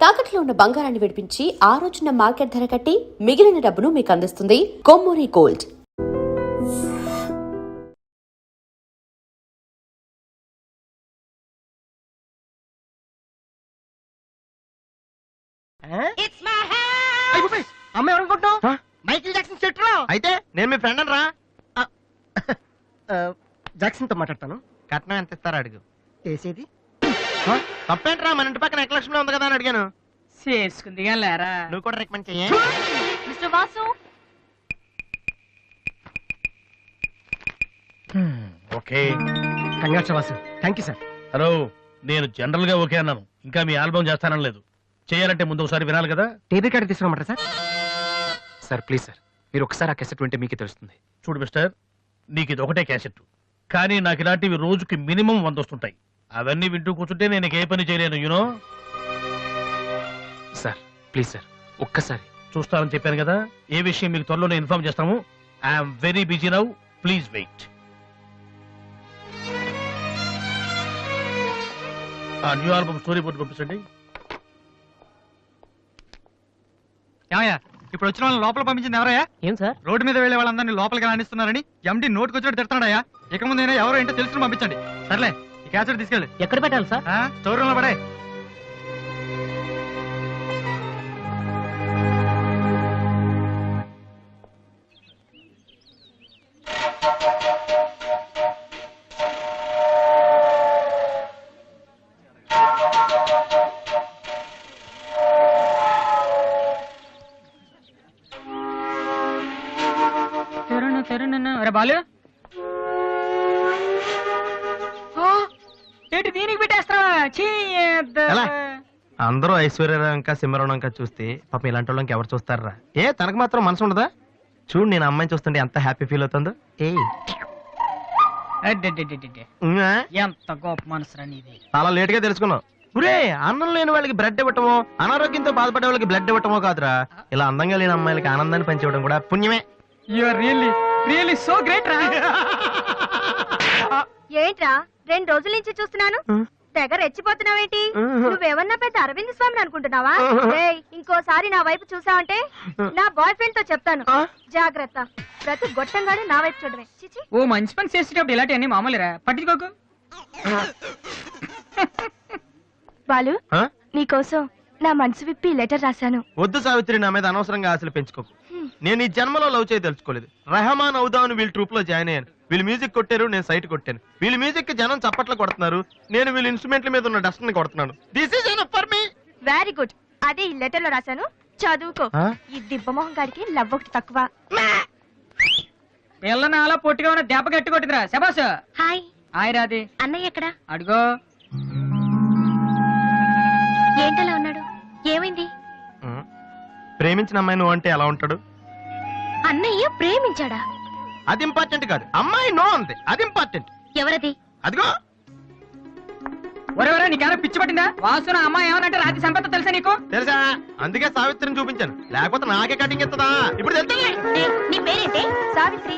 తాకట్లో ఉన్న బంగారాన్ని విడిపించి ఆ రోజున మార్కెట్ ధర కట్టి మిగిలిన డబ్బును మీకు అందిస్తుంది కొమ్మూరి గోల్డ్. అమ్మాయి ఎవరనుకుంటున్నావు? మైకిల్ జాక్సన్ సెట్ రా. అయితే నేను మీ ఫ్రెండ్ అని రా. జాక్సన్ తో మాట్లాడతాను. కట్నం ఎంత ఇస్తారా అడుగు. చేసేది తప్పేంట్రా, మన ఇంటి పక్కన ఎక్లక్ష్మి ఉంది కదా అని అడిగాను. చేసుకుంది లేరా. నువ్వు కూడా రికమెండ్ చెయ్యి. Mister Vasu, okay. Congrats Vasu. Thank you sir. Hello, నేను జనరల్ గా ఓకే అన్నాను, ఇంకా మీ ఆల్బమ్ చేస్తానని లేదు. చేయాలంటే ముందు ఒకసారి వినాలి కదా. టేబుల్ కార్డు తీసుకురమ్మంటారా సార్? సార్ ప్లీజ్ సార్, మీరు ఒకసారి ఆ కెసెట్ వింటే మీకే తెలుస్తుంది. చూడు మిస్టర్, నీకు ఇది ఒకటే క్యాసెట్, కానీ నాకు ఇలాంటివి రోజుకి మినిమం 100 వస్తుంటాయి. అవన్నీ వింటూ కూర్చుంటే నేను ఏ పని చేయలేను. యూనో. సార్ ప్లీజ్ సార్, ఒక్కసారి. చూస్తానని చెప్పాను కదా. ఏ విషయం మీకు త్వరలోనే ఇన్ఫార్మ్ చేస్తాము. I'm very busy now, please wait. ఆ న్యూ ఆల్బమ్ స్టోరీ బోర్డు పంపించండి. ఏమయ్యా, ఇప్పుడు వచ్చిన వాళ్ళని లోపల పంపించింది ఎవరయ్యా? ఏం సార్? రోడ్డు మీద వెళ్లే వాళ్ళందరినీ లోపలికి రాణిస్తున్నారని ఎండి నోటుకు వచ్చినట్టు తిడుతున్నాడయ్యా. ఇక ముందు ఎవరో ఏంటో తెలుసుకుని పంపించండి. సర్లే, ఈ క్యాసెట్ తీసుకెళ్ళి ఎక్కడ పెట్టాలి సార్? స్టోర్ రూమ్ లో పడే. అరే బాలు, ఏంటి దీనికి పెట్టేస్తావా? ఎలా? అందరూ ఐశ్వర్యరాంక సింహరణంక చూస్తే పాపం ఇలాంటి వాళ్ళకి ఎవరు చూస్తారా? ఏ తనకు మాత్రం మనసు ఉండదా? చూడు, నేను అమ్మాయిని చూస్తుంటే ఎంత హ్యాపీ ఫీల్ అవుతుందో. ఎంత గొప్ప మనసురా నీది. చాలా లేట్ గా తెలుసుకున్నావు. ఒరే, అన్నం లేని వాళ్ళకి బ్లడ్ ఇవ్వటమో, అనారోగ్యంతో బాధపడే వాళ్ళకి బ్లడ్ ఇవ్వటమో కాదురా, ఇలా అందంగా లేని అమ్మాయిలకి ఆనందాన్ని పంచివ్వడం కూడా పుణ్యమే. You are really so great రా. ఏంట్రా 2 రోజుల నుంచి చూస్తున్నాను, తెగ రెచ్చిపోతున్నావేంటి? నువ్వేమన్నా పెద్ద అరవింద్ స్వామిని అనుకుంటున్నావా? ఏయ్, ఇంకోసారి నా వైపు చూసావంటే నా బాయ్ ఫ్రెండ్ తో చెప్తాను. జాగ్రత్త. ప్రతి గొట్టంగాడు నా వైపు చూడవే. చిచి. ఓ మంచి పని చేసేటప్పుడు ఇలాంటి అన్ని మామూలురా, పట్టించుకోకు. బాలు, నీకోసం నా మనసు విప్పి లెటర్ రాశాను. వద్దు సావిత్రి, నా మీద అనవసరంగా ఆశలు పెంచుకోకు. నేను ఈ జన్మలో లవ్ చేయ తెలుసుకోలేదు. రెహమాన్ అవుదామని వీళ్ళ ట్రూప్ లో జాయిన్ అయ్యాను. వీళ్ళు మ్యూజిక్ కొట్టారు, నేను సైట్ కొట్టాను. వీళ్ళ మ్యూజిక్ కి జనం చప్పట్లు కొడుతున్నారు, నేను వీళ్ళ ఇన్స్ట్రుమెంట్ల మీద ఉన్న డస్ట్ ని కొడుతున్నాను. This is enough for me. Very good. అదే ఈ లెటర్ లో రాశాను, చదువుకో. ఈ దిబ్బమోహం గారికి లవ్ ఒకటి తక్కువ. పిల్లని అలా పొట్టిగా ఉన్న దెబ్బ గట్టి కొట్టిందిరా. శబాస్. హాయ్. హాయ్ రాది. అన్నయ్య ఎక్కడా? అడుగో. ఏంటలా ఉన్నాడు? ఏమైంది? ప్రేమించిన అమ్మాయి నువ్వు అంటే ఎలా ఉంటాడు? అన్నయ్య ప్రేమించాడా? అది ఇంపార్టెంట్ కాదు, అమ్మాయి నో అంతే, అది ఇంపార్టెంట్. ఎవరది? అదిగో. ఒరే నీకేమైనా పిచ్చి పట్టిందా? వాసు నా అమ్మాయి ఏమనంటే రాతి సంపద తెలుసా నీకు? తెలుసా, అందుకే సావిత్రిని చూపించాను, లేకపోతే నాకే కటింగ్ ఇస్తుందా? ఇప్పుడు తెలుస్తుంది. నీ పేరేంటి? సావిత్రి.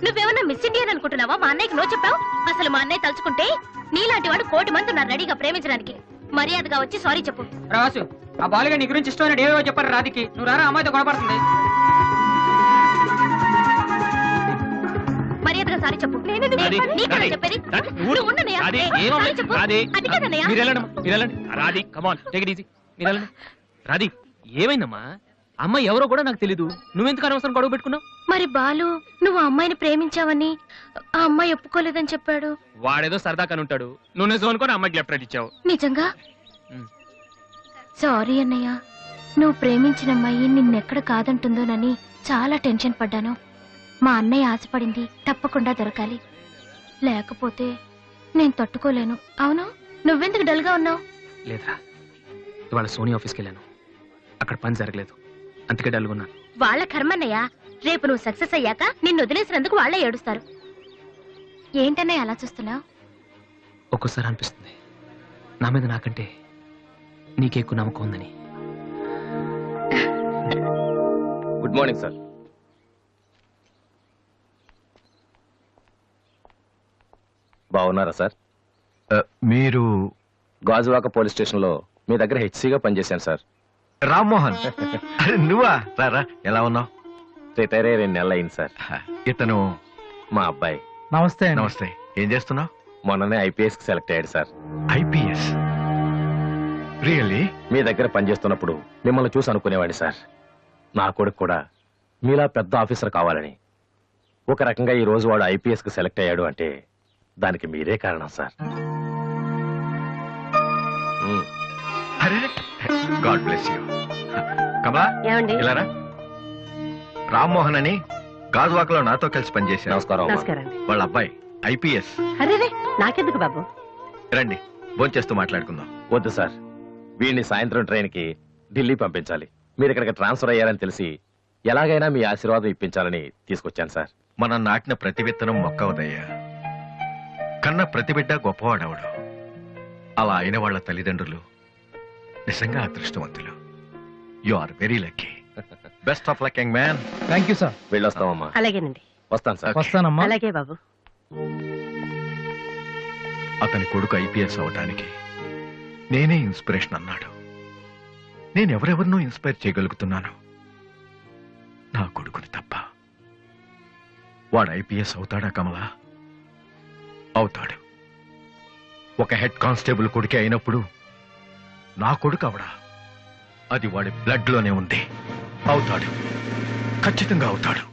నువ్వేమన్నా మిస్ ఇండియన్ అనుకుంటున్నావా? మా అన్నయ్యకి నో చెప్పావు. అసలు మా అన్నయ్య తలుచుకుంటే నీలాంటి వాడు 1,000,000 మంది ఉన్నారు రెడీగా ప్రేమించడానికి. మర్యాదగా వచ్చి సారీ చెప్పు. రాసు, ఆ బాలుగా నీ గురించి ఇష్టమైన ఏవో చెప్పారు రాధికి. నువ్వు రారా, అమ్మాయితో గొడవపడుతుంది. మర్యాదగా సారీ చెప్పు. చెప్పేది రాధి, ఏమైందమ్మా? అమ్మాయి ఎవరో కూడా నాకు తెలీదు, నువ్వెందుకు అనవసరం గొడవ పెట్టుకున్నావు? మరి బాలు, నువ్వు అమ్మాయిని ప్రేమించావని ఆ అమ్మాయి ఒప్పుకోలేదని చెప్పాడు. వాడేదో సరదా కనుంటాడు, నువ్వు నిజం అనుకోని అమ్మాయికి లెఫ్ట్ రైట్ ఇచ్చావు. నిజంగా? సారీ అన్నయ్య, నువ్వు ప్రేమించిన అమ్మాయి నిన్నెక్కడ కాదంటుందోనని చాలా టెన్షన్ పడ్డాను. మా అన్నయ్య ఆశపడింది తప్పకుండా దొరకాలి, లేకపోతే నేను తట్టుకోలేను. అవును, నువ్వెందుకు డల్ గా ఉన్నావు? లేదురా, ఇవాళ సోనీ ఆఫీస్కి వెళ్ళాను, అక్కడ పని జరగలేదు, అందుకే డల్గా ఉన్నాను. వాళ్ళ కర్మన్నయ్య, రేపు నువ్వు సక్సెస్ అయ్యాక నిన్ను వదిలేసినందుకు వాళ్ళే ఏడుస్తారు. ఏంటన్నయ్య అలా చూస్తున్నావు? ఒక్కోసారి అనిపిస్తుంది నా మీద నాకంటే నీకే ఎక్కువ నమ్మకం ఉందని. Good morning sir. బాగున్నారా సార్? మీరు గాజువాక పోలీస్ స్టేషన్ లో మీ దగ్గర హెచ్సిగా పనిచేశాను సార్. రామ్మోహన్ అరే నువ్వా రారా ఎలా ఉన్నావు? రిటైర్ అయ్యి 2 నెలలు అయింది సార్. ఇతను మా అబ్బాయి. నమస్తే నమస్తే. ఏం చేస్తున్నావు? మొన్ననే ఐపీఎస్ కి సెలెక్ట్ అయ్యాడు సార్. IPS really? మీ దగ్గర పనిచేస్తున్నప్పుడు మిమ్మల్ని చూసి అనుకునేవాడి సార్, నా కొడుకు కూడా మీలా పెద్ద ఆఫీసర్ కావాలని. ఒక రకంగా ఈ రోజు వాడు ఐపీఎస్ కి సెలెక్ట్ అయ్యాడు అంటే దానికి మీరే కారణం సార్. అరే గాడ్ బ్లెస్ యూ. కమలా ఇలారా. రామ్మోహన్ అని గాజువాకలో నాతో కలిసి పనిచేశారు. నమస్కారం అమ్మా. వాళ్ళ అబ్బాయి ఐపీఎస్. నాకెందుకు బాబు? రండి భోంచేస్తూ మాట్లాడుకుందాం. వద్దు సార్, వీడిని సాయంత్రం ట్రైన్ కి ఢిల్లీ పంపించాలి. మీరు ఇక్కడికి ట్రాన్స్ఫర్ అయ్యారని తెలిసి ఎలాగైనా మీ ఆశీర్వాదం ఇప్పించాలని తీసుకొచ్చాను సార్. మనం నాటిన ప్రతి విత్తనం మొక్కవదయ్యా. కన్న ప్రతి బిడ్డ గొప్పవాడవడు. అలా అయిన వాళ్ళ తల్లిదండ్రులు నిజంగా అదృష్టవంతులు. You are very lucky. Best of luck young man. Thank you sir. వెళ్ళొస్తామమ్మా. అలాగేనండి. వస్తాను సార్. వస్తానమ్మా. అలాగే బాబు. అతని కొడుకు ఐపీఎస్ అవటానికి నేనే ఇన్స్పిరేషన్ అన్నాడు. నేనెవరెవరినో ఇన్స్పైర్ చేయగలుగుతున్నాను, నా కొడుకుని తప్ప. వాడు ఐపీఎస్ అవుతాడా కమలా? అవుతాడు. ఒక హెడ్ కానిస్టేబుల్ కొడుకే అయినప్పుడు నా కొడుకు అవడా? అది వాడి బ్లడ్ లోనే ఉంది. అవుతాడు, ఖచ్చితంగా అవుతాడు.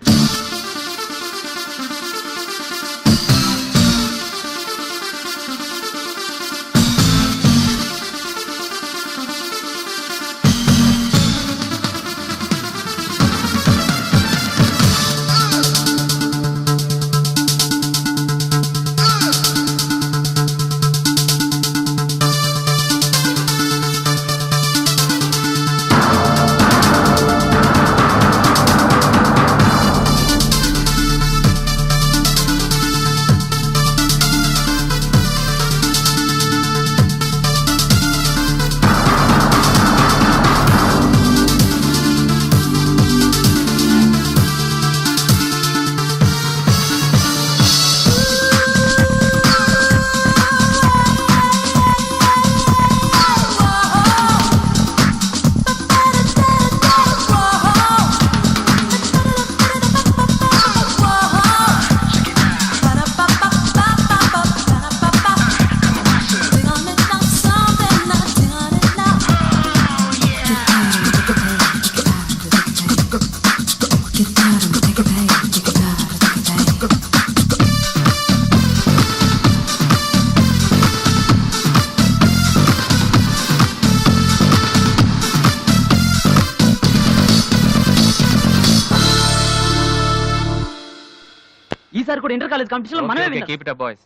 ఈసారి కూడా ఇంటర్ కాలేజ్ కాంపిటీషన్ లో మనమే విన్నాం. Keep it up boys.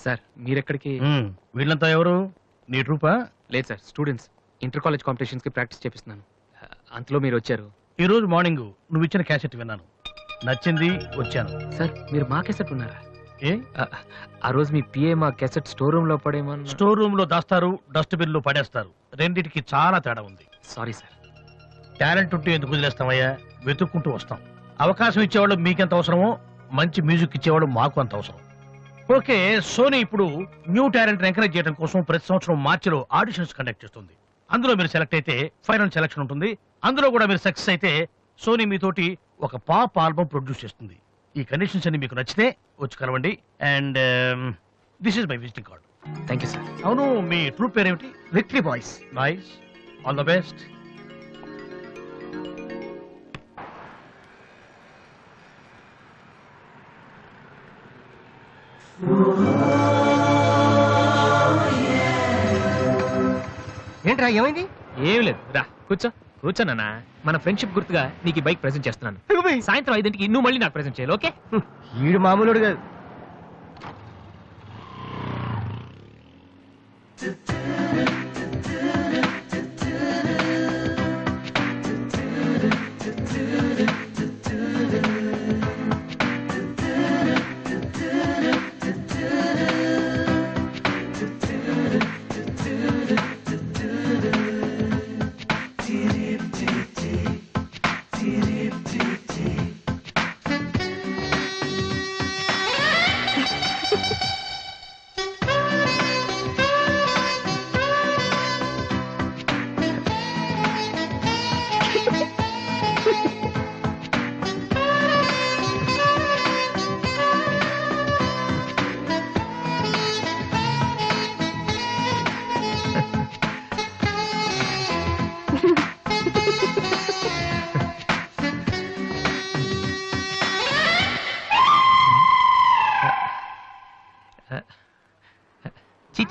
Sir మీరెక్కడికి? వీళ్ళంతా ఎవరు? నీ ట్రూపా? లేదు sir, students. Inter college competitions కి ప్రాక్టీస్ చేపిస్తున్నాను. అంతలో మీరు వచ్చారు. ఈ రోజు మార్నింగ్ నువ్వు ఇచ్చిన క్యాసెట్ విన్నాను, నచ్చింది, వచ్చాను. సార్ మీరు మా క్యాసెట్ ఉన్నారా? ఏ ఆ రోజు మీ పిఏ మా క్యాసెట్ స్టోర్ రూమ్ లో పడేమో. స్టోర్ రూమ్ లో దాస్తారు, డస్ట్బిన్ లో పడేస్తారు. రెండింటికి చాలా తేడా ఉంది. Sorry sir. టాలెంట్ ఉంటే ఎందుకు వదిలేస్తామయ్యా? వెతుక్కుంటూ వస్తాం. అవకాశం ఇచ్చేవాళ్ళు మీకెంత అవసరమో మంచి మ్యూజిక్ ఇచ్చేవాళ్ళు మాకు అంత అవసరం. ఓకే, సోనీ ఇప్పుడు న్యూ టాలెంట్ ఎంకరేజ్ చేయడం కోసం ప్రతి సంవత్సరం మార్చిలో ఆడిషన్స్ కండక్ట్ చేస్తుంది. అందులో మీరు సెలెక్ట్ అయితే ఫైనల్ సెలక్షన్ ఉంటుంది. అందులో కూడా మీరు సక్సెస్ అయితే సోనీ మీతోటి ఒక పాప్ ఆల్బమ్ ప్రొడ్యూస్ చేస్తుంది. ఈ కండిషన్స్ అన్ని మీకు నచ్చితే వచ్చి కలవండి. And this is my visiting card. Thank you sir. అవును, మీ ట్రూప్ పేరేమిటి? Victory boys. Nice, all the best. ఏంట్రా ఏమైంది? ఏం లేదు, రా కూర్చో. కూర్చోనన్నా, మన ఫ్రెండ్షిప్ గుర్తుగా నీకు ఈ బైక్ ప్రెజెంట్ చేస్తున్నాను. సాయంత్రం 5ంటికి నువ్వు మళ్ళీ నాకు ప్రెజెంట్ చేయాలి, ఓకే? ఈడు మామూలుడు కాదు.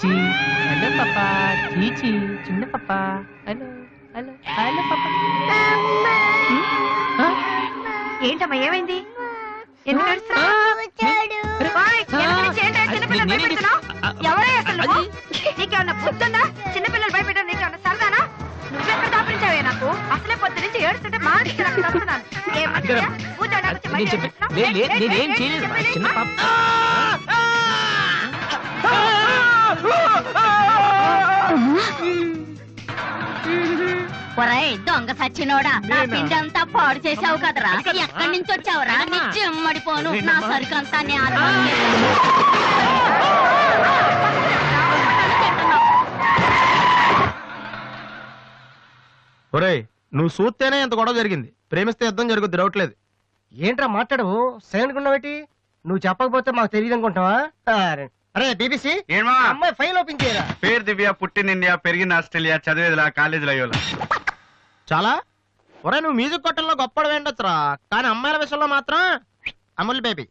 చీచి హలో పాపా చీచి చిన్న పాపా హలో హలో హలో పాపా ఏంటమ్మా ఏమైంది? ఎందుకు ఏడుస్తున్నావ్? ఓయ్, ఎందుకు నుంచి ఏంటి చిన్నపిల్లలు భయపెడుతున్నావ్? ఎవరే అసలు నువ్వు? నీకేమన్నా బుద్ధుందా? చిన్నపిల్లలు భయపెట్టడం నీకేమన్నా సరదానా? నువ్వెక్కడ దాపరించావే నాకు? అసలే పొద్దు నుంచి ఏడుస్తుంటే మానేసి నాకు తప్పుతున్నాను. ఏం మంచిదా? కూర్చోండి, నాకు వచ్చి బయట ఏడుస్తున్నావ్? నేనేం చేయలేదు చిన్న పాప ఒరేయ్ దొంగ సచ్చినోడా నా పిండి అంతా పాడు చేసావు కదరా ఎక్కడి నుంచి వచ్చావురా నీ చెమ్మడిపోను నా సరుకంతా నేను ఒరేయ్ నువ్వు చూస్తేనే ఎంత గొడవ జరిగింది. ప్రేమిస్తే యుద్ధం జరుగుద్ది, డౌట్ లేదు. ఏంట్రా మాట్లాడవు సైలెంట్ ఉన్నావేటి? నువ్వు చెప్పకపోతే మాకు తెలియదు అనుకుంటావా? అరే బీబీసీ ఏమా అమ్మాయి ఫైల్ ఓపెన్ చేయరా. పేరు దివ్య, పుట్టిన ఇండియా, పెరిగిన ఆస్ట్రేలియా, చదివేదిలా కాలేజీలో అయ్యోలా. చాలా ఒరే నువ్వు మ్యూజిక్ కొట్టంలో గొప్పడు వేండొచ్చురా, కానీ అమ్మాయిల విషయంలో మాత్రం అమూల్ బేబీ.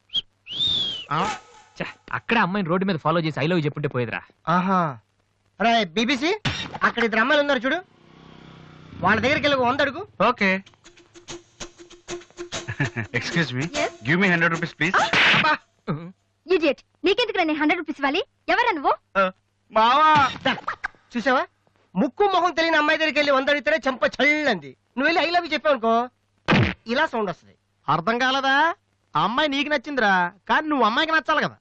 అక్కడ అమ్మాయిని రోడ్డు మీద ఫాలో చేసి ఐ లవ్ చెప్పుంటే పోయేదిరా. ఆహా అరే బీబీసీ అక్కడ ఇద్దరు అమ్మాయిలు ఉన్నారు చూడు, వాళ్ళ దగ్గరికి వెళ్ళి 100 అడుగు. Okay. Excuse me, Yes? Give me 100 rupees please. Idiot, నీకెందుకు నేను 100 రూపీస్ ఇవ్వాలి? ఎవరా నువ్వు? మావా చూసావా, ముక్కు మొహం తెలియని అమ్మాయి దగ్గరికి వెళ్ళి 100 అడిగితేనే చెంప చల్లంది. నువ్వు వెళ్ళి ఐ లవ్ చెప్పావు అనుకో ఇలా సౌండ్ వస్తుంది. అర్థం కాలదా? ఆ అమ్మాయి నీకు నచ్చిందిరా, కానీ నువ్వు అమ్మాయికి నచ్చాలి కదా.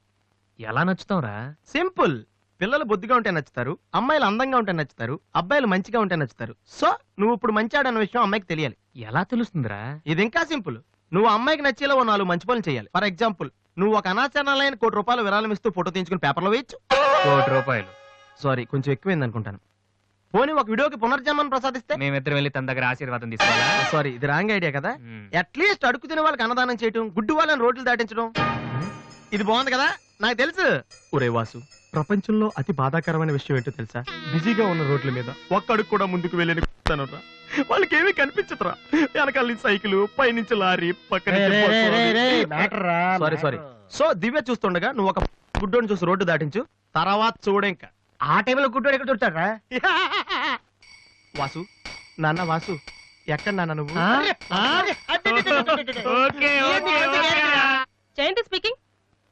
ఎలా నచ్చుతావురా? సింపుల్. పిల్లలు బొద్దుగా ఉంటే నచ్చుతారు, అమ్మాయిలు అందంగా ఉంటే నచ్చుతారు, అబ్బాయిలు మంచిగా ఉంటే నచ్చుతారు. సో నువ్వు ఇప్పుడు మంచాడు అన్న విషయం అమ్మాయికి తెలియాలి. ఎలా తెలుస్తుందిరా? ఇది ఇంకా సింపుల్. నువ్వు అమ్మాయికి నచ్చేలా ఓ 4 మంచి పనులు చేయాలి. ఫర్ ఎగ్జాంపుల్, నువ్వు ఒక అనాచరణలైన ₹1,00,00,000 విరాళం ఇస్తూ ఫోటో తీయించుకుని పేపర్లో వేయచ్చు. ₹1,00,00,000 సారీ, కొంచెం ఎక్కువైంది అనుకుంటాను. పోనీ ఒక వీడియోకి పునర్జన్మను ప్రసాదిస్తే? మేమిద్దరం వెళ్ళి తన దగ్గర ఆశీర్వాదం తీసుకోవాలా? సారీ, ఇది రాంగ్ ఐడియా కదా. అట్లీస్ట్ అడుగు తినే వాళ్ళకి అన్నదానం చేయటం, గుడ్డు వాళ్ళని రోడ్లు దాటించడం, ఇది బాగుంది కదా. నాకు తెలుసు. ఒరే వాసు, ప్రపంచంలో అతి బాధాకరమైన విషయం ఏంటో తెలుసా? బిజీగా ఉన్న రోడ్ల మీద ఒక్క అడుగు కూడా ముందుకు వెళ్ళని కూర్చున్నానురా. వాళ్ళకి ఏమీ కనిపించదురా. వెనకాల నుంచి సైకిల్, పైనుంచి లారీ, పక్కన సారీ. సో దివ్య చూస్తుండగా నువ్వు ఒక గుడ్డోని చూసి రోడ్డు దాటించు, తర్వాత చూడే ఇంకా. ఆ టైంలో గుడ్డోడు ఎక్కడ దొరుకుతాడా? వాసు, నాన్న వాసు, ఎక్కడ నాన్న నువ్వు? జయంతి స్పీకింగ్.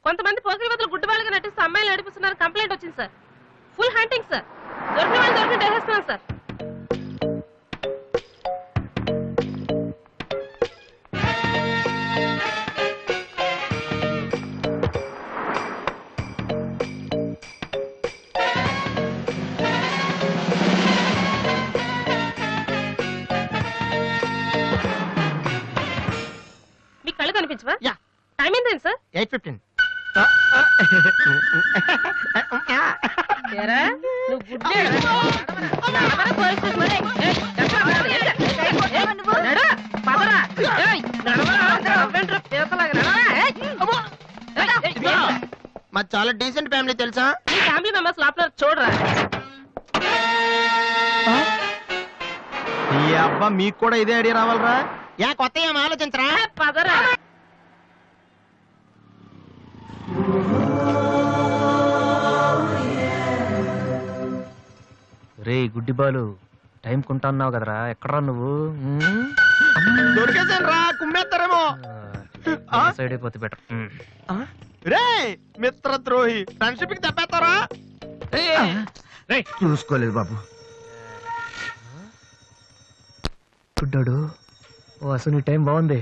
కొంతమంది పోకిరి వదలు గుడ్డి వాళ్ళగా నటిస్తూ అమ్మాయిలు నడిపిస్తున్నారు, కంప్లైంట్ వచ్చింది సార్. Full hunting sir. దొరికిన వాళ్ళు దొరికిన వేసేస్తున్నాం సార్. మీకు కళ్ళు కనిపించవా? యా. టైం ఏంటండి సార్? 8:15. ఏరా, నువ్వు గుడ్డేరా? నడవరా పోలీస్ స్టేషన్ మరి? ఏయ్, ఎక్కడ పోవాలి? నడు, పదరా. ఏయ్, నడవరా, వెంట్రా, పేసలాగా నడవరా. ఏయ్, అమ్మో. ఏయ్, ఏయ్, మాది చాలా డీసెంట్ ఫ్యామిలీ తెలుసా? నీ ఫ్యామిలీ మెంబర్స్ లోపల చూడరా. ఈ అబ్బా మీకు కూడా ఇదే ఐడియా రావాలరా? యా కొత్త ఏం ఆలోచించరా? పదరా. రే గుడ్డి బాలు, టైం కొంటా అన్నావు కదరా, ఎక్కడరా నువ్వు? దొరికేసాను రా, కుమ్మేస్తారేమో. సైడ్ అయిపోతే బెటర్. రే మిత్రద్రోహి, ఫ్రెండ్షిప్ కి తప్పేస్తారా? చూసుకోలేదు బాబు. గుడ్డాడు, ఓ అసలు నీ టైం బాగుంది.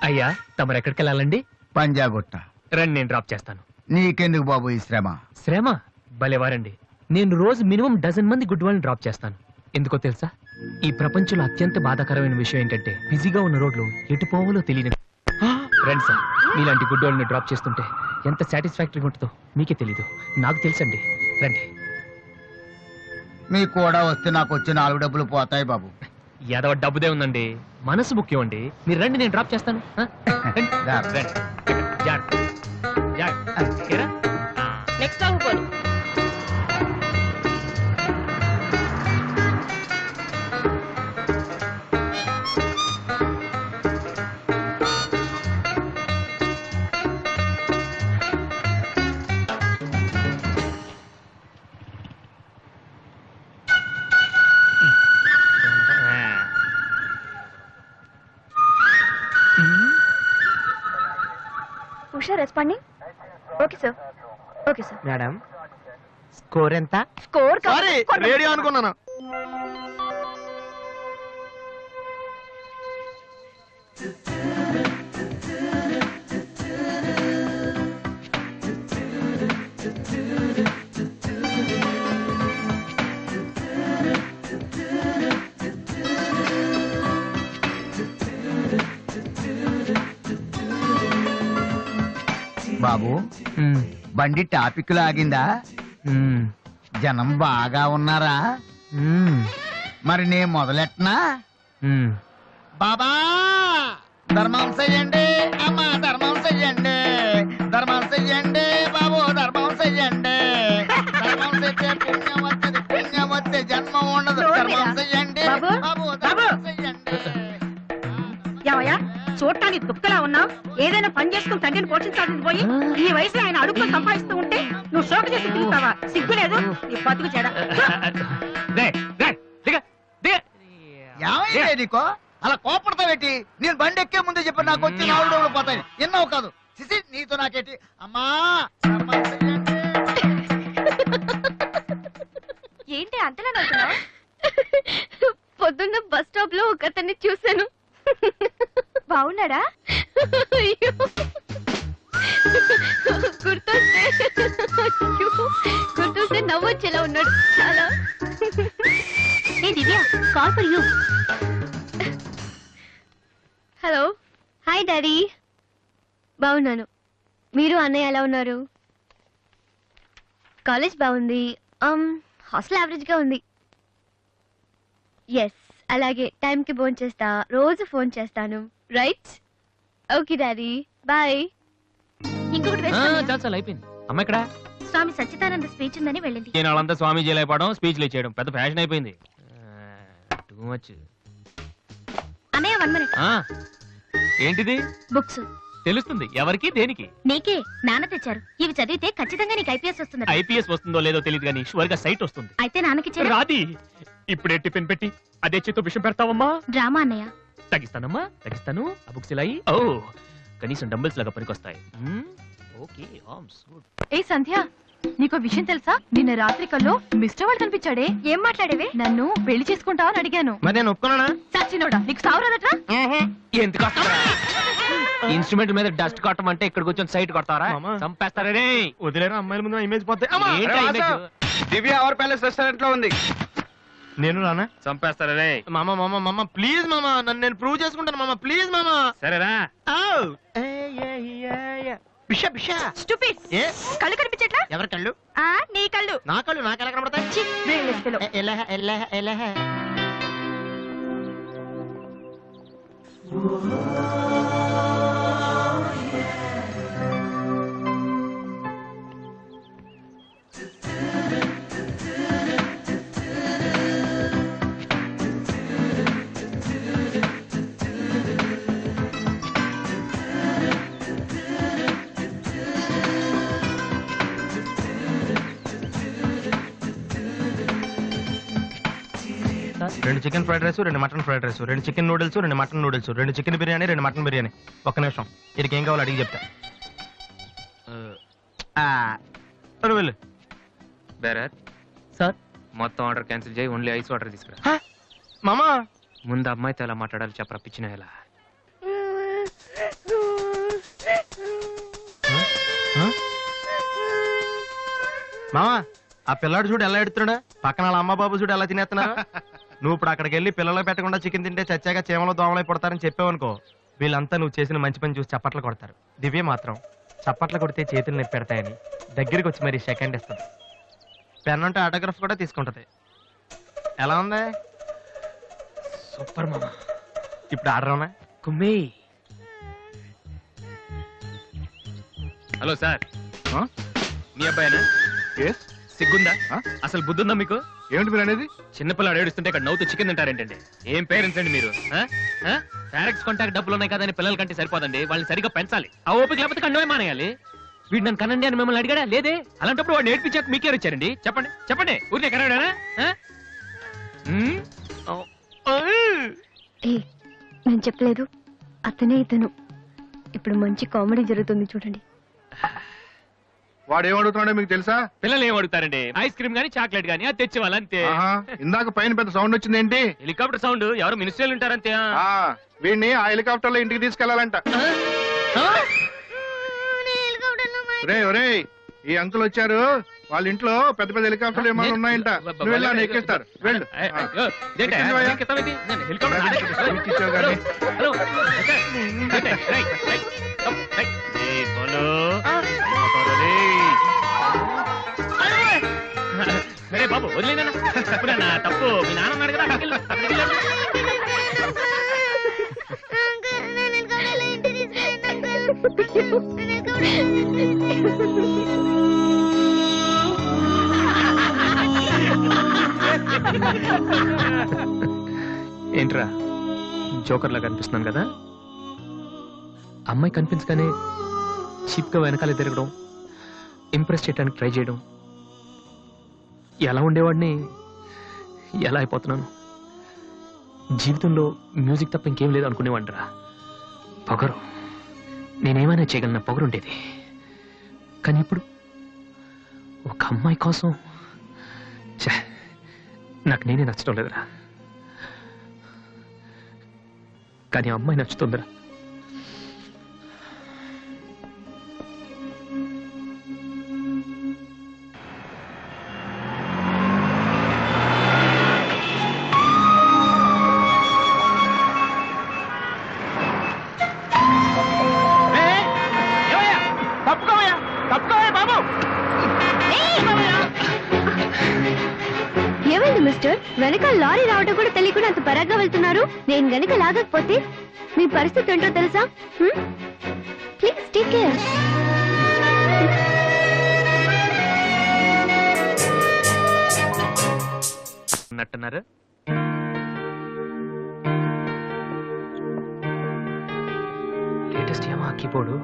అయ్యా తమరు ఎక్కడికి వెళ్ళాలండి? పంజాగుట్ట. రండి, నేను డ్రాప్ చేస్తాను. నీకెందుకు బాబు ఈ శ్రమ? శ్రమ భలేవారండి. నేను రోజు మినిమం 12 మంది గుడ్ వాళ్ళని డ్రాప్ చేస్తాను. ఎందుకో తెలుసా? ఈ ప్రపంచంలో అత్యంత బాధాకరమైన విషయం ఏంటంటే బిజీగా ఉన్న రోడ్లు ఎటు పోవాలో తెలియని. రండి సార్, మీలాంటి గుడ్ వాళ్ళని డ్రాప్ చేస్తుంటే ఎంత సాటిస్ఫాక్టరీగా ఉంటుందో మీకే తెలీదు, నాకు తెలుసండి. రండి. మీకు కూడా వస్తే నాకు వచ్చే 4 డబ్బులు పోతాయి బాబు. ఏదో డబ్బుదే ఉందండి, మనసు ముఖ్యం అండి. మీరు రండి, నేను డ్రాప్ చేస్తాను. రండి. రండి. జాగ్రత్త. జాగ్రత్త. ఏరా? నెక్స్ట్ స్టాప్ పోను. Isha responding. Okay sir, okay sir. Madam score ఎంత? స్కోర్ సారీ రేడియో అనుకున్నాను. బాబు బండి టాపిక్ లాగిందా? జనం బాగా ఉన్నారా? మరి నే మొదలెట్నా? బాబా ధర్మం చెయ్యండి, అమ్మా ధర్మం చెయ్యండి, ధర్మం చెయ్యండి బాబు, ధర్మం చెయ్యండి. ధర్మం చేస్తే పుణ్యం వస్తుంది, పుణ్యం వస్తే జన్మ ఉండదు. ధర్మం చెయ్యండి బాబు, ధర్మం చెయ్యండి. ఏమయ్యా చూడటానికి దుఃఖలా ఉన్నావు? ఏదైనా పని చేసుకుని తండ్రిని పోషించాల్సింది పోయి ఈ వయసులో ఆయన అడుగులు సంపాదిస్తూ ఉంటే నువ్వు షోక చేసి తిరుగుతావా? సిగ్గు లేదు నీ బతుకు చెడ. ఏమైంది నీకో అలా కోపడతా పెట్టి? నేను బండి ఎక్కే ముందే చెప్పి నాకు వచ్చి 4 రోజులు పోతాయి. ఎన్నో కాదు సిసి నీతో నాకేటి? అమ్మా ఏంటి అంతలా నవ్వుతున్నావ్? పొద్దున్న బస్ స్టాప్ లో ఒక అతన్ని చూశాను. బాగున్నాడా? గుర్తొస్తే నవ్వొచ్చేలా ఉన్నాడు చాలా. ఏ Divya, call for you. Hello, hi daddy. బాగున్నాను. మీరు అన్నయ్య ఎలా ఉన్నారు? కాలేజ్ బాగుంది. హాస్టల్ యావరేజ్ గా ఉంది. ఎస్, అలాగే టైంకి ఫోన్ చేస్తా, రోజు ఫోన్ చేస్తాను. రైట్? Okay daddy, bye. ఇంకొకటి చాలా అయిపోయింది. అమ్మ ఇక్కడ స్వామి సచ్చిదానంద స్పీచ్ ఉందని వెళ్ళింది. నేను వాళ్ళంతా స్వామీజీ అయిపోవడం, స్పీచ్లు ఇచ్చేయడం పెద్ద ఫ్యాషన్ అయిపోయింది. Too much. అన్నయ్య 1 minute. ఏంటిది? బుక్స్. తెలుస్తుంది ఎవరికి దేనికి? నీకే. నాన్న తెచ్చారు. ఇవి చదివితే ఖచ్చితంగా నీకు ఐపీఎస్ వస్తుంది. ఐపీఎస్ వస్తుందో లేదో తెలియదు కానీ షువర్ గా సైట్ వస్తుంది. అయితే నాన్నకి రాది ఇప్పుడే టిఫిన్ పెట్టి అదే చేత్తో విషయం పెడతావమ్మా? డ్రామా అన్నయ్య. తగ్గిస్తానమ్మా, తగ్గిస్తాను. ఆ బుక్స్ ఇలా ఓ కనీసం డంబుల్స్ లాగా పనికొస్తాయి. Okay, arms good. ఏ సంధ్య, నీకో విషయం తెలుసా? నిన్న రాత్రి కల్లో మిస్టర్ వాళ్ళు కనిపించాడే. ఏం మాట్లాడేవి? నన్ను పెళ్లి చేసుకుంటావా అని అడిగాను. మరి నేను ఒప్పుకున్నానా? సచ్చినోడా, నీకు సావరాదట్రా? ఎందుకు ఇన్స్ట్రుమెంట్ మీద డస్ట్ కొట్టమంటే ఇక్కడ కూర్చొని సైట్ కొడతారా? చంపేస్తారా రే. వదిలేరా, అమ్మాయిల ముందు ఇమేజ్ పోతాయి. దివ్య అవర్ ప్యాలెస్ రెస్టారెంట్ లో ఉంది. నేను రానా? చంపేస్తారా రే. మామ మామ మామ ప్లీజ్ మామ, నన్ను నేను ప్రూవ్ చేసుకుంటాను మామ, ప్లీజ్ మామ. సరేరా. బిషా బిషా. స్టూపిడ్. ఏ కళ్ళు కనిపించట్లా? ఎవరి కళ్ళు? నీ కళ్ళు. నా కళ్ళు నాకు ఎలా కనబడతాయి? ఎలా రెండు చికెన్ ఫ్రైడ్ రైస్, రెండు మటన్ ఫ్రైడ్ రైస్, రెండు చికెన్ నూడిల్స్, రెండు మటన్ నూడిల్స్, రెండు చికెన్ బిర్యానీ, రెండు మటన్ బిర్యానీ. ఒక్క నిమిషం, వీరికి ఏం కావాలో అడిగి చెప్తా. వెళ్ళు. బేరర్ సార్, మొత్తం ఆర్డర్ క్యాన్సిల్ చేయి, ఓన్లీ ఐస్ వాటర్ తీసుకురా. మామా ముందు అమ్మాయితో ఎలా మాట్లాడాలి చెప్పరా, పిచ్చిన ఎలా? మామా ఆ పిల్లాడు చూడు ఎలా ఎడుతున్నాడా, పక్కన వాళ్ళ అమ్మ బాబు చూడు ఎలా తినేస్తున్నా. నువ్వు ఇప్పుడు అక్కడికి వెళ్ళి పిల్లలు పెట్టకుండా చికెన్ తింటే చచ్చాక చీమలో దోమలై పడతారని చెప్పావనుకో, వీళ్ళంతా నువ్వు చేసిన మంచి పని చూసి చప్పట్లు కొడతారు. దివ్య మాత్రం చప్పట్లు కొడితే చేతులు నొప్పి పెడతాయని దగ్గరికి వచ్చి మరి సెకండ్ ఇస్తుంది. పెన్ అంటే ఆటోగ్రాఫ్ కూడా తీసుకుంటది. ఎలా ఉంది? సూపర్ మామ. ఇప్పుడు ఆర్డర్ ఉన్నా కుమ్మి. హలో సార్, మీ అబ్బాయినా? సిగ్గుందా? అసలు బుద్ధుందా మీకు? ఏమిటి మీరు అనేది? చిన్నపిల్లాడు ఏడుస్తుంటే ఇక్కడ నవ్వుతూ చికెన్ తింటారేంటండి? ఏం పేరెంట్స్ అండి మీరు? ఫారెక్స్ కాంటాక్ట్ డబ్బులు ఉన్నాయి కదని పిల్లల కంటే సరిపోదండి, వాళ్ళని సరిగ్గా పెంచాలి. ఆ ఓపిక లేకపోతే కండమే మానేయాలి. వీడు నన్ను కనండి అని మిమ్మల్ని అడిగాడా? లేదే. అలాంటప్పుడు వాడు నేర్పించాక మీకే వచ్చారండి. చెప్పండి చెప్పండి, ఊరికే కనడానా? నేను చెప్పలేదు, అతనే ఇతను. ఇప్పుడు మంచి కామెడీ జరుగుతుంది చూడండి. వాడు ఏమడుగుతున్నాడో మీకు తెలుసా? పిల్లలు ఏం అడుగుతారండి? ఐస్ క్రీమ్ గానీ చాక్లెట్ గానీ అది తెచ్చేవాళ్ళు అంతే. ఇందాక పైన పెద్ద సౌండ్ వచ్చింది ఏంటి? Helicopter sound. ఎవరు మినిస్టర్లు ఉంటారంతే. వీడిని ఆ హెలికాప్టర్ లో ఇంటికి తీసుకెళ్లాలంట. ఒరే ఈ అంకుల్ వచ్చారు, వాళ్ళ ఇంట్లో పెద్ద పెద్ద హెలికాప్టర్లు ఏమైనా ఉన్నాయంట. నువ్వు వెళ్ళాను ఎక్కిస్తారు. వెళ్ళు. సరే బాబు వదిలేనా తప్పు. మీ నాన్న ఉన్నాడు కదా, అక్కడికి వెళ్ళు. ఏంట్రా జోకర్ లాగా కనిపిస్తున్నాను కదా? అమ్మాయి కనిపించగానే చీప్ గా వెనకాల తిరగడం, ఇంప్రెస్ చేయడానికి ట్రై చేయడం, ఎలా ఉండేవాడిని ఎలా అయిపోతున్నాను. జీవితంలో మ్యూజిక్ తప్ప ఇంకేం లేదు అనుకునేవాడిరా. పొగరు, నేనేమైనా చేయగలన పొగరు ఉండేది. కానీ ఇప్పుడు ఒక అమ్మాయి కోసం నాకు నేనే నచ్చడం లేదురా. కానీ అమ్మాయి నచ్చుతుందిరా. ఏమైంది మిస్టర్? వెనకాల లారీ రావడం కూడా తెలియకుండా అంత పరాగ్గా వెళ్తున్నారు. నేను గనుక లాగకపోతే మీ పరిస్థితి ఏంటో తెలుసా? Please take care. అన్నట్టున్నారు. లేటెస్ట్ ఏమో కీబోర్డు.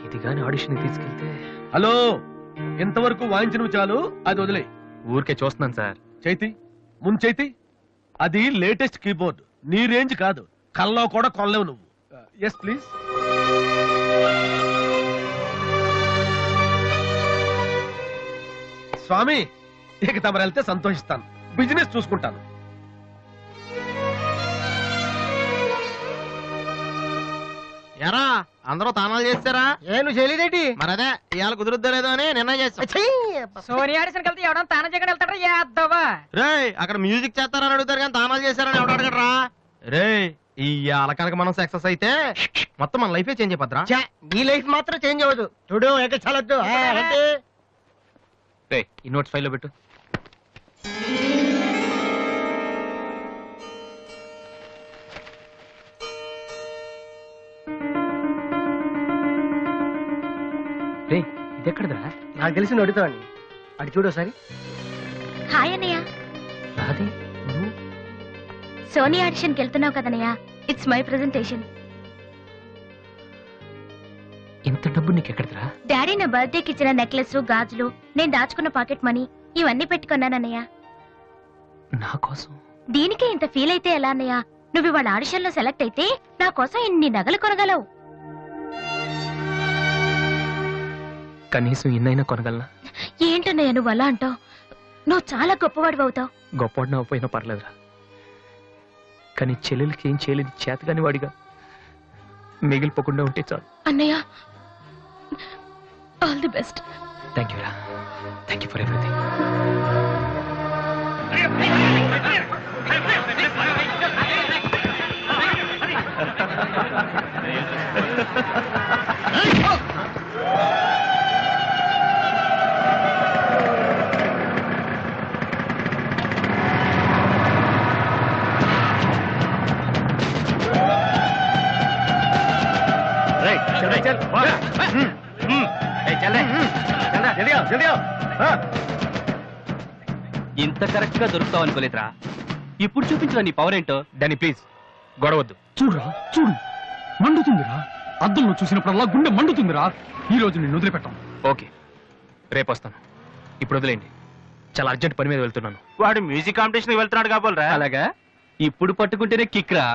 ఇది కానీ ఆడిషన్ తీసుకెళ్తే. హలో, ఇంతవరకు వాయించిన చాలు, అది వదిలే. ఊరికే చూస్తున్నాను సార్. చైతి ముందు చైతి, అది లేటెస్ట్ కీబోర్డ్, నీ రేంజ్ కాదు. కల్లో కూడా కొనలేవు నువ్వు. Yes please. స్వామి, ఇక తమరు వెళ్తే సంతోషిస్తాను. బిజినెస్ చూసుకుంటాను. ఎరా అందరూ తానాలు చేస్తారా? నువ్వు చేయలేదేంటి? మరి అదే ఇవాళ కుదురుద్దో లేదో అని నిర్ణయం చేస్తా. సోనియా ఆడిషన్ వెళ్తే ఎవడో తానం చేయడం వెళ్తాడు. యాదవా రే, అక్కడ మ్యూజిక్ చేస్తారని అడుగుతారు కానీ తానాలు చేస్తారని ఎవడు అడగడరా? రే, ఇవాళ కనుక మనం సక్సెస్ అయితే మొత్తం మన లైఫే చేంజ్ అయిపోద్రా. నీ లైఫ్ మాత్రం చేంజ్ అవ్వదు. చూడు ఎక్కడ చాలొద్దు. ఈ నోట్స్ ఫైల్లో పెట్టు. రే, ఇది ఎక్కడదా? నాకు తెలిసి నువ్వు అడుగుతావని. అటు చూడు ఒకసారి. హాయ్ అన్నయ్య. రాధే, నువ్వు సోనియా ఆడిషన్కి వెళ్తున్నావు కదన్నయ్య. It's my presentation. ఇంత డబ్బు నీకు ఎక్కడదా? డాడీ నా బర్త్డేకి ఇచ్చిన నెక్లెస్, గాజులు, నేను దాచుకున్న పాకెట్ మనీ ఇవన్నీ పెట్టుకున్నానన్నయ్య. నా కోసం? దీనికే ఇంత ఫీల్ అయితే ఎలా అన్నయ్య? నువ్వు ఇవాళ ఆడిషన్ లో సెలెక్ట్ అయితే నా కోసం ఇన్ని నగలు కొనగలవు. కనీసం ఇన్నైనా కొనగలనా? ఏంటన్నయ్య నువ్వు అలా అంటావు? నువ్వు చాలా గొప్పవాడివి అవుతావు. గొప్పవాడిని అవ్వపోయినా పర్లేదురా, కానీ చెల్లెలకి ఏం చేయలేదు చేతగాని వాడిగా మిగిలిపోకుండా ఉంటే చాలు. అన్నయ్య, all the best. Thank you రా, థ్యాంక్ యూ ఫర్ ఎవ్రీథింగ్. ఇంత కరెక్ట్ గా దొరుకుతావు అనుకోలేదురా. ఇప్పుడు చూపించరా నీ పవర్ ఏంటో. డానీ ప్లీజ్ గొడవద్దు. చూడురా, చూడు, మండుతుందిరా. అద్దంలో చూసినప్పుడల్లా గుండె మండుతుందిరా. ఈ రోజు నిన్ను వదిలిపెట్టాం. ఓకే, రేపు వస్తాను. ఇప్పుడు వదిలేండి, చాలా అర్జెంట్ పని మీద వెళ్తున్నాను. వాడు మ్యూజిక్ కాంపిటీషన్ వెళ్తున్నాడు కాబోలరా. అలాగా? ఇప్పుడు పట్టుకుంటేనే కిక్ రా.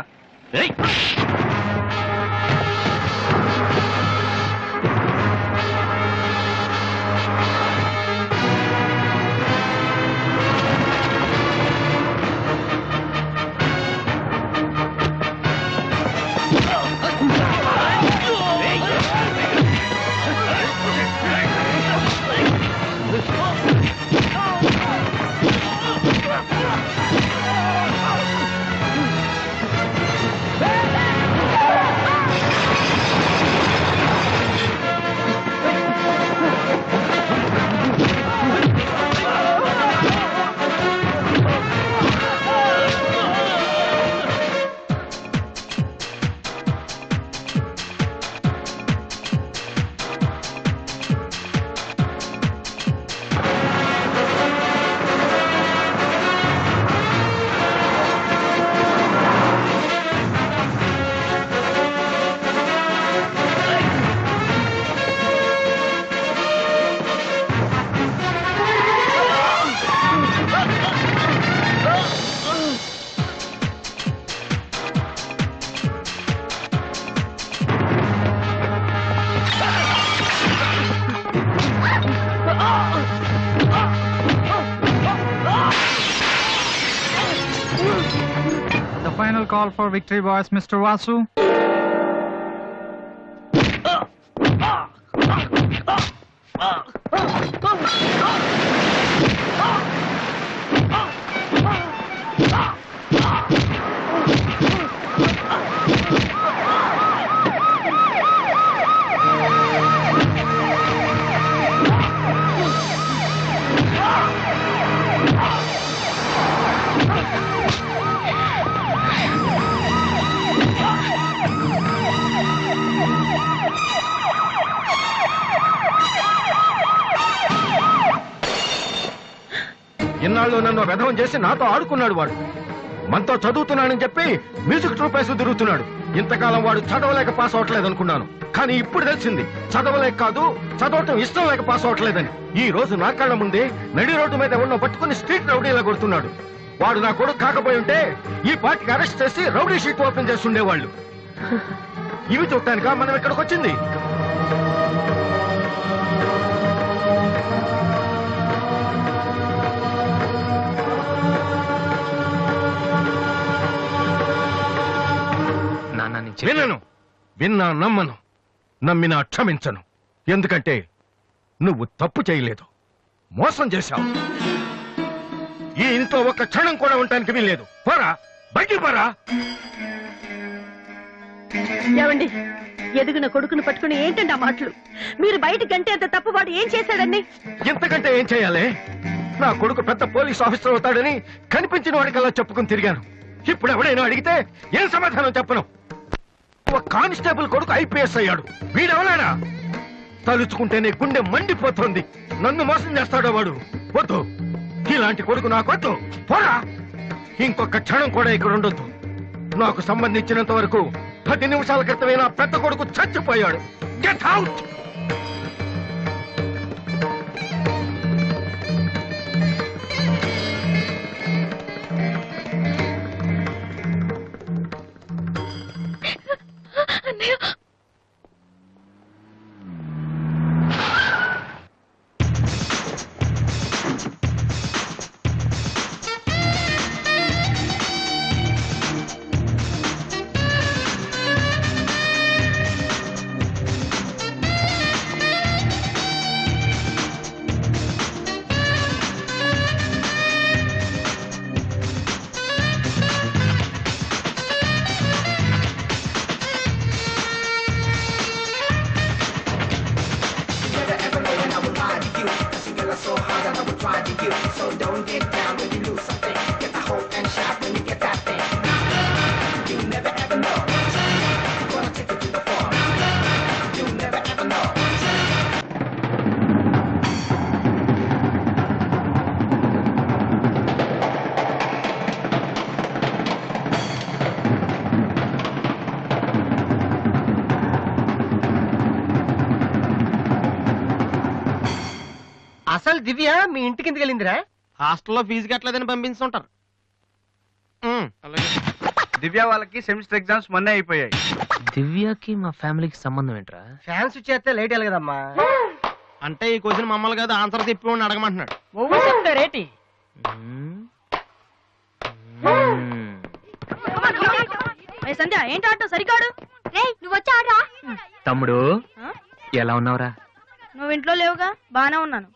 final call for victory, boys. Mr. Vasu. ఇన్నాళ్ళు నన్ను వెధవం చేసి నాతో ఆడుకున్నాడు వాడు. మనతో చదువుతున్నానని చెప్పి మ్యూజిక్ ట్రూప్ వేసి తిరుగుతున్నాడు. ఇంతకాలం వాడు చదవలేక పాస్ అవట్లేదు అనుకున్నాను, కానీ ఇప్పుడు తెలిసింది చదవలేక కాదు, చదవటం ఇష్టం లేక పాస్ అవట్లేదని. ఈ రోజు నా కళ్ళ ముందే నడి రోడ్డు మీద ఉన్న పట్టుకుని స్ట్రీట్ రౌడీలా కొడుతున్నాడు. వాడు నా కొడుకు కాకపోయి ఉంటే ఈ పార్టీకి అరెస్ట్ చేసి రౌడీ షీట్ ఓపెన్ చేసి ఉండేవాళ్ళు. ఇవి చూడటానికా మనం ఇక్కడికి వచ్చింది? వినను, విన్నా నమ్మను, నమ్మినా క్షమించను. ఎందుకంటే నువ్వు తప్పు చేయలేదు, మోసం చేశావు. ఈ ఇంట్లో ఒక్క క్షణం కూడా ఉండటానికి వీల్లేదు. పోరా, బయటికి పోరా. ఏమండి, ఎదిగిన కొడుకును పట్టుకుని ఏంటండి ఆ మాటలు? మీరు బయటికి గంటే అంత తప్పు వాడు ఏం చేశాడండి? ఇంతకంటే ఏం చేయాలి? నా కొడుకు పెద్ద పోలీస్ ఆఫీసర్ అవుతాడని కనిపించిన వాడికల్లా చెప్పుకుని తిరిగాను. ఇప్పుడు ఎవడైనా అడిగితే ఏం సమాధానం చెప్పను. ఒక కానిస్టేబుల్ కొడుకు ఐపీఎస్ అయ్యాడు. వీడెవలాడా? తలుచుకుంటేనే గుండె మండిపోతోంది. నన్ను మోసం చేస్తాడో వాడు. వద్దు, ఇలాంటి కొడుకు నాకు వద్దు. పోరా, ఇంకొక క్షణం కూడా ఇక్కడ ఉండొద్దు. నాకు సంబంధించినంత వరకు 10 నిమిషాల క్రితమే నా పెద్ద కొడుకు చచ్చిపోయాడు. Get out. అసలు దివ్య మీ ఇంటి కిందకి వెళ్ళిందిరా? హాస్టల్లో ఫీజు కట్టలేదని పంపిస్తుంటారు. దివ్య వాళ్ళకి సెమిస్టర్ ఎగ్జామ్స్ మొన్నే అయిపోయాయి. దివ్యకి మా ఫ్యామిలీకి సంబంధం ఏంట్రా? ఫ్యాన్స్ వచ్చేస్తే లేట్ అయ్యాలి కదమ్మా. అంటే ఈ క్వశ్చన్ మమ్మల్ని కాదు, ఆన్సర్ చెప్పి అడగమంటున్నాడు. చెప్తారేటి? సంధ్య ఏంటి ఆటో సరికాడు? నువ్వు వచ్చి ఆడరా. తమ్ముడు ఎలా ఉన్నావురా? నువ్వు ఇంట్లో లేవుగా, బానే ఉన్నాను.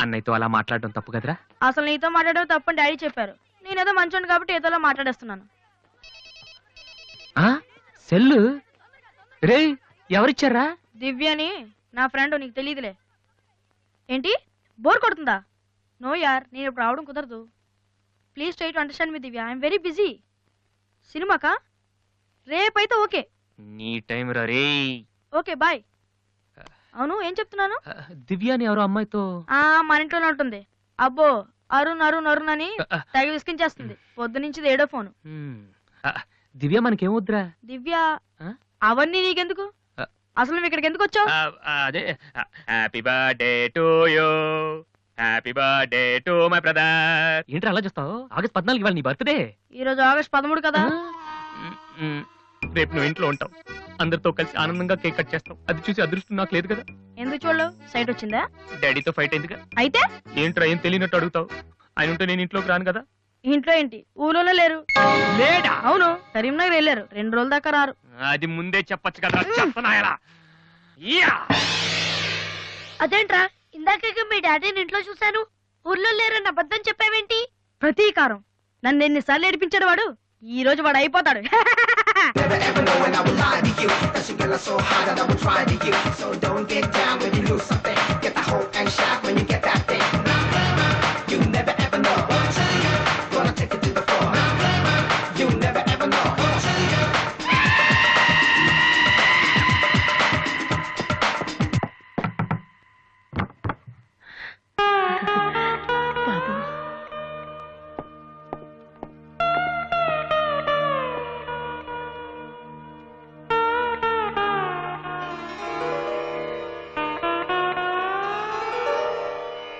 అన్నయ్యతో అలా మాట్లాడడం తప్పు కదరా? అసలు నీతో మాట్లాడడం తప్పని డాడీ చెప్పారు. నేనేదో మంచోండి కాబట్టి ఏదోలా మాట్లాడేస్తున్నాను. సెల్లు రే ఎవరిచ్చారా? దివ్యని, నా ఫ్రెండ్, నీకు తెలియదులే. ఏంటి బోర్ కొడుతుందా? నో యార్, నేను ఇప్పుడు రావడం కుదరదు. Please try to understand me Divya, I'm very busy. సినిమాకా? రేపైతే ఓకే. నీ టైం రా రే. Okay bye. అవును, ఏం చెప్తున్నాను? దివ్య అని ఎవరో అమ్మాయితో మన ఇంట్లోనే ఉంటుంది. అబ్బో, అరుణ్ అరుణ్ అరుణ్ అని తెగ విసికించేస్తుంది. పొద్దు నుంచి ఏడో ఫోను. దివ్య మనకేం వద్దురా. దివ్య అవన్నీ నీకెందుకు? అసలు నువ్వు ఇక్కడికి ఎందుకు వచ్చావు? అదే happy birthday to you, happy birthday to my brother. ఏంట్రా అలా చూస్తావు? ఆగస్ట్ 14 ఇవాళ నీ బర్త్డే. ఈ రోజు ఆగస్ట్ 13 కదా. రేపు నువ్వు ఇంట్లో ఉంటావు, అందరితో కలిసి ఆనందంగా కేక్ కట్ చేస్తావు. అది చూసి అదృష్టం నాకు లేదు కదా. ఎందుకు చూడలేవు? సైట్ వచ్చిందా? డాడీతో ఫైట్ అయిందిగా. అయితే ఏంట్రా ఏం తెలియనట్టు అడుగుతావు? ఆయన ఉంటే నేను ఇంట్లోకి రాను కదా. ఇంట్లో ఏంటి ఊళ్ళో లేరు. లేడా? అవును, కరీంనగర్ వెళ్ళారు. 2 రోజుల దాకా రారు. అది ముందే చెప్పొచ్చు కదా. చెప్పనాయలా అదేంట్రా, ఇందాక మీ డాడీని ఇంట్లో చూశాను, ఊర్లో లేరన్న అబద్ధం చెప్పావేంటి? ప్రతీకారం. నన్ను ఎన్నిసార్లు ఏడిపించాడు వాడు, ఈ రోజు వాడు అయిపోతాడు.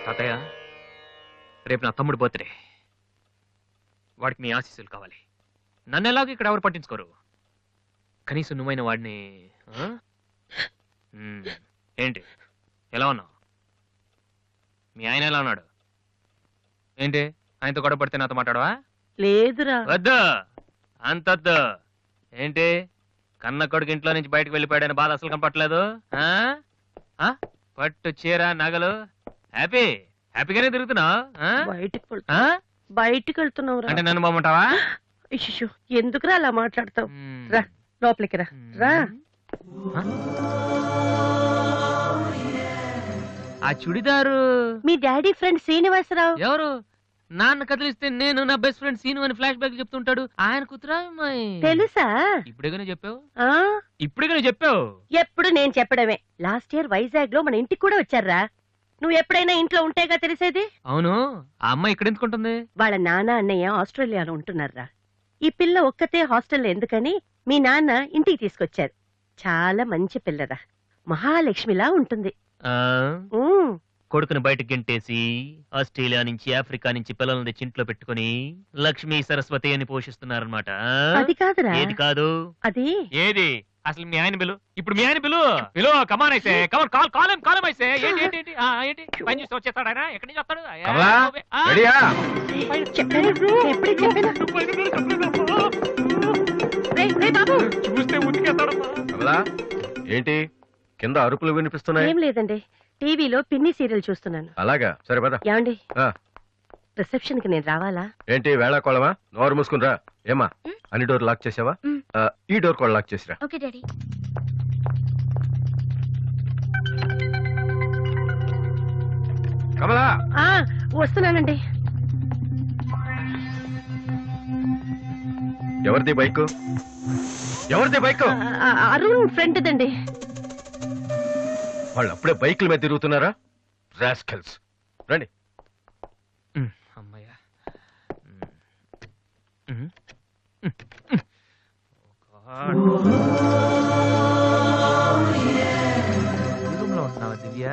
తాతయ్య, రేపు నా తమ్ముడు బర్త్డే. వాడికి మీ ఆశీస్సులు కావాలి. నన్ను ఎలాగో ఇక్కడ ఎవరు పట్టించుకోరు. కనీసం నువ్వైన వాడిని. ఏంటి ఎలా ఉన్నావు? మీ ఆయన ఎలా ఉన్నాడు? ఏంటి ఆయనతో గొడవ పడితే నాతో మాట్లాడవా? లేదురా. వద్దు, అంతొద్దు. ఏంటి కన్న కొడుకు ఇంట్లో నుంచి బయటకు వెళ్ళిపోయాడని బాధ అసలు కనపట్లేదు. పట్టు చీర నగలు హ్యాపీగానే తిరుగుతున్నావు. బయటికి వెళ్తున్నావు అంటే నన్ను బాగుంటావా? ఎందుకురా అలా మాట్లాడతావు? రా లోపలికి రా. రా. ఆ చుడిదారు మీ డాడీ ఫ్రెండ్ శ్రీనివాసరావు. ఎవరు? నాన్న కదిలిస్తే నేను నా బెస్ట్ ఫ్రెండ్ సీను అని ఫ్లాష్ బ్యాక్ చెప్తుంటాడు. ఆయన కూతురా? తెలుసా? ఇప్పుడేగానే చెప్పావు. ఇప్పుడేగానే చెప్పావు. ఎప్పుడు నేను చెప్పడమే. లాస్ట్ ఇయర్ వైజాగ్ లో మన ఇంటికి కూడా వచ్చారా. నువ్వు ఎప్పుడైనా ఇంట్లో ఉంటేగా తెలిసేది. అవును, ఆ అమ్మాయి ఇక్కడ ఎందుకుంటుంది? వాళ్ళ నాన్న అన్నయ్య ఆస్ట్రేలియాలో ఉంటున్నారా. ఈ పిల్ల ఒక్కతే హాస్టల్లో ఎందుకని మీ నాన్న ఇంటికి తీసుకొచ్చారు. చాలా మంచి పిల్లరా, మహాలక్ష్మిలా ఉంటుంది. కొడుకుని బయటకు గెంటేసి ఆస్ట్రేలియా నుంచి ఆఫ్రికా నుంచి పిల్లల్ని తెచ్చి ఇంట్లో పెట్టుకుని లక్ష్మీ సరస్వతి అని పోషిస్తున్నారనమాట. అది కాదురా. ఏది కాదు? అది ఏది? అసలు మీ ఆయన బిలు. ఇప్పుడు మీ ఆయన బిలు బిలు కమాన్ అయితే కమాన్ కాల్ కాలం కాలం అయితే ఏంటి ఏంటి ఏంటి ఏంటి పని చూసి వచ్చేస్తాడు ఆయన. ఎక్కడి నుంచి వస్తాడు? చూస్తే ఏంటి కింద అరుపులు వినిపిస్తున్నాయి? ఏం లేదండి, టీవీలో పిన్ని సీరియల్ చూస్తున్నాను. అలాగా, సరే పద. ఏమండి, రిసెప్షన్ కి నేను రావాలా? ఏంటి వేళాకోళమా? నోరు మూసుకునిరా. ఏమా అన్ని డోర్ లాక్ చేసావా? ఈ డోర్ కూడా లాక్ చేసిరా. Okay daddy. కమలా, వస్తున్నానండి. ఎవరిది బైక్? ఎవరిది బైక్? అరుణ్ ఫ్రెండ్ దండి. వాళ్ళు అప్పుడే బైకుల మీద తిరుగుతున్నారా? రాస్కల్స్. రండి. అమ్మయ్యా. ఉంటున్నావా దివ్య?